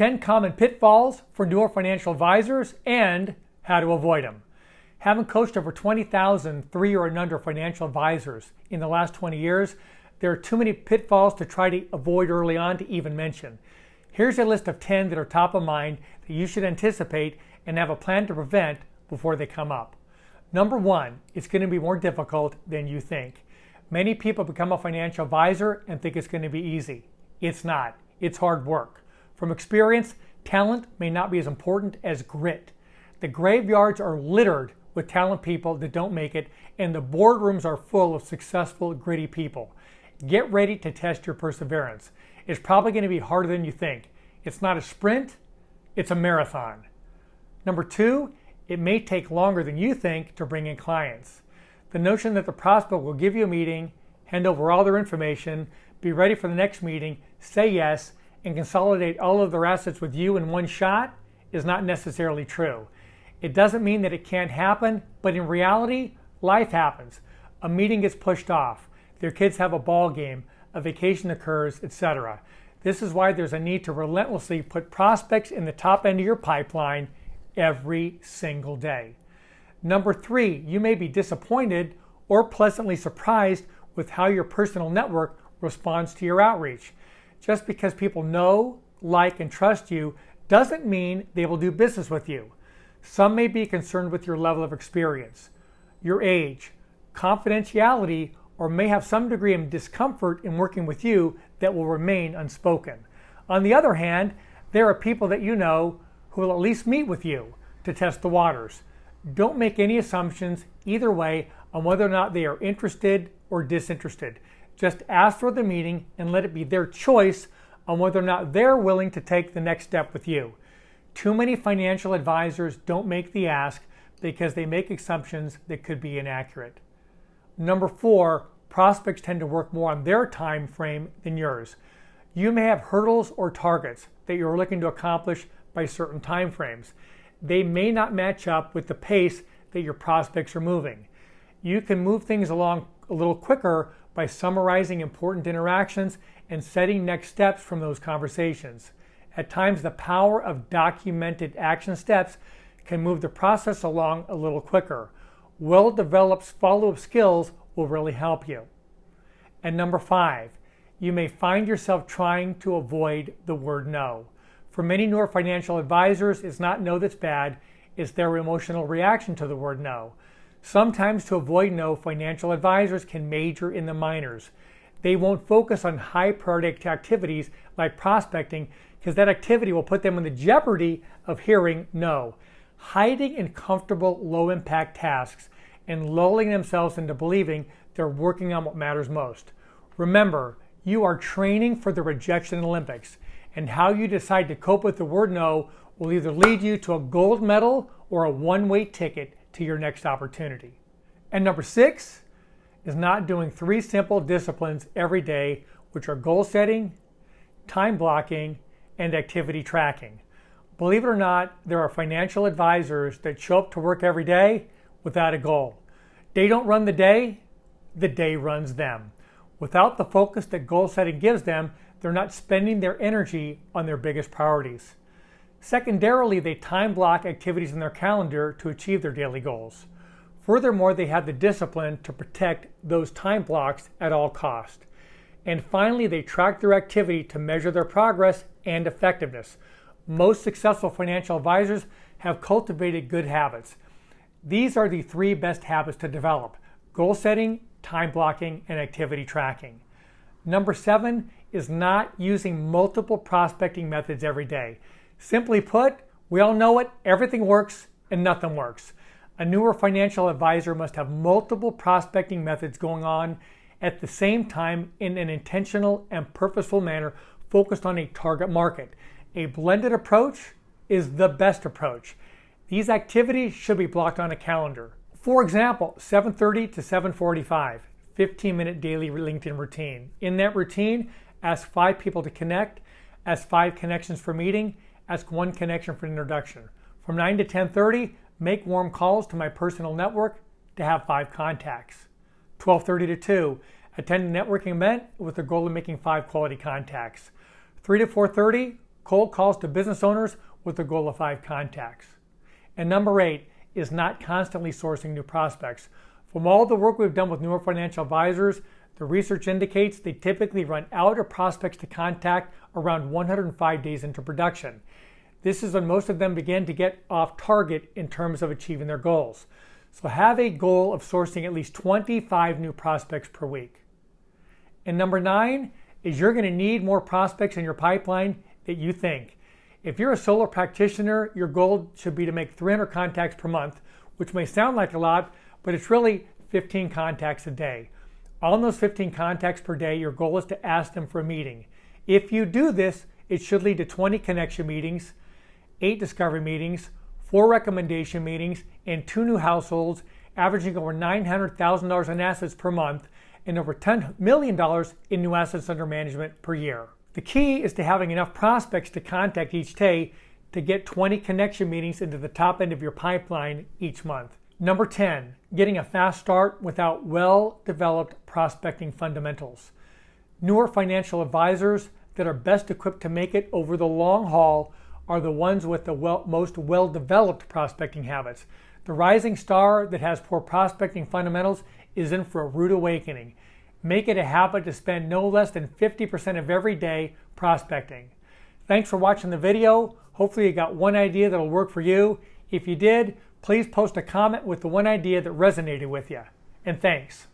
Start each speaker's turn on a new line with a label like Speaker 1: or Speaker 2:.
Speaker 1: 10 common pitfalls for newer financial advisors and how to avoid them. Having coached over 20,000 3 and under financial advisors in the last 20 years, there are too many pitfalls to try to avoid early on to even mention. Here's a list of 10 that are top of mind that you should anticipate and have a plan to prevent before they come up. Number 1, it's going to be more difficult than you think. Many people become a financial advisor and think it's going to be easy. It's not. It's hard work. From experience, talent may not be as important as grit. The graveyards are littered with talent people that don't make it, and the boardrooms are full of successful, gritty people. Get ready to test your perseverance. It's probably going to be harder than you think. It's not a sprint, it's a marathon. Number 2, it may take longer than you think to bring in clients. The notion that the prospect will give you a meeting, hand over all their information, be ready for the next meeting, say yes, and consolidate all of their assets with you in one shot is not necessarily true. It doesn't mean that it can't happen, but in reality, life happens. A meeting gets pushed off. Their kids have a ball game, a vacation occurs, etc. This is why there's a need to relentlessly put prospects in the top end of your pipeline every single day. Number 3, you may be disappointed or pleasantly surprised with how your personal network responds to your outreach. Just because people know, like, and trust you doesn't mean they will do business with you. Some may be concerned with your level of experience, your age, confidentiality, or may have some degree of discomfort in working with you that will remain unspoken. On the other hand, there are people that you know who will at least meet with you to test the waters. Don't make any assumptions either way on whether or not they are interested or disinterested. Just ask for the meeting and let it be their choice on whether or not they're willing to take the next step with you. Too many financial advisors don't make the ask because they make assumptions that could be inaccurate. Number 4, prospects tend to work more on their time frame than yours. You may have hurdles or targets that you're looking to accomplish by certain time frames. They may not match up with the pace that your prospects are moving. You can move things along a little quicker by summarizing important interactions and setting next steps from those conversations. At times, the power of documented action steps can move the process along a little quicker. Well-developed follow-up skills will really help you. And number 5, you may find yourself trying to avoid the word no. For many newer financial advisors, it's not no that's bad, it's their emotional reaction to the word no. Sometimes to avoid no, financial advisors can major in the minors. They won't focus on high priority activities like prospecting because that activity will put them in the jeopardy of hearing no. Hiding in comfortable, low-impact tasks and lulling themselves into believing they're working on what matters most. Remember, you are training for the rejection Olympics, and how you decide to cope with the word no will either lead you to a gold medal or a one-way ticket to your next opportunity. And number 6 is not doing 3 simple disciplines every day, which are goal setting, time blocking, and activity tracking. Believe it or not, there are financial advisors that show up to work every day without a goal. They don't run the day runs them. Without the focus that goal setting gives them, they're not spending their energy on their biggest priorities. Secondarily, they time block activities in their calendar to achieve their daily goals. Furthermore, they have the discipline to protect those time blocks at all costs. And finally, they track their activity to measure their progress and effectiveness. Most successful financial advisors have cultivated good habits. These are the 3 best habits to develop: goal setting, time blocking, and activity tracking. Number 7 is not using multiple prospecting methods every day. Simply put, we all know it, everything works and nothing works. A newer financial advisor must have multiple prospecting methods going on at the same time in an intentional and purposeful manner focused on a target market. A blended approach is the best approach. These activities should be blocked on a calendar. For example, 7:30 to 7:45, 15-minute daily LinkedIn routine. In that routine, ask 5 people to connect, ask 5 connections for meeting, ask 1 connection for introduction. From 9 to 10:30, make warm calls to my personal network to have 5 contacts. 12:30 to 2, attend a networking event with the goal of making 5 quality contacts. 3 to 4:30, cold calls to business owners with a goal of 5 contacts. And number 8 is not constantly sourcing new prospects. From all the work we've done with newer financial advisors, the research indicates they typically run out of prospects to contact around 105 days into production. This is when most of them begin to get off target in terms of achieving their goals. So have a goal of sourcing at least 25 new prospects per week. And number 9 is you're going to need more prospects in your pipeline that you think. If you're a solo practitioner, your goal should be to make 300 contacts per month, which may sound like a lot, but it's really 15 contacts a day. On those 15 contacts per day, your goal is to ask them for a meeting. If you do this, it should lead to 20 connection meetings, 8 discovery meetings, 4 recommendation meetings, and 2 new households, averaging over $900,000 in assets per month and over $10 million in new assets under management per year. The key is to having enough prospects to contact each day to get 20 connection meetings into the top end of your pipeline each month. Number 10, getting a fast start without well-developed prospecting fundamentals. Newer financial advisors that are best equipped to make it over the long haul are the ones with the most well-developed prospecting habits. The rising star that has poor prospecting fundamentals is in for a rude awakening. Make it a habit to spend no less than 50% of every day prospecting. Thanks for watching the video. Hopefully you got one idea that'll work for you. If you did, please post a comment with the one idea that resonated with you. And thanks.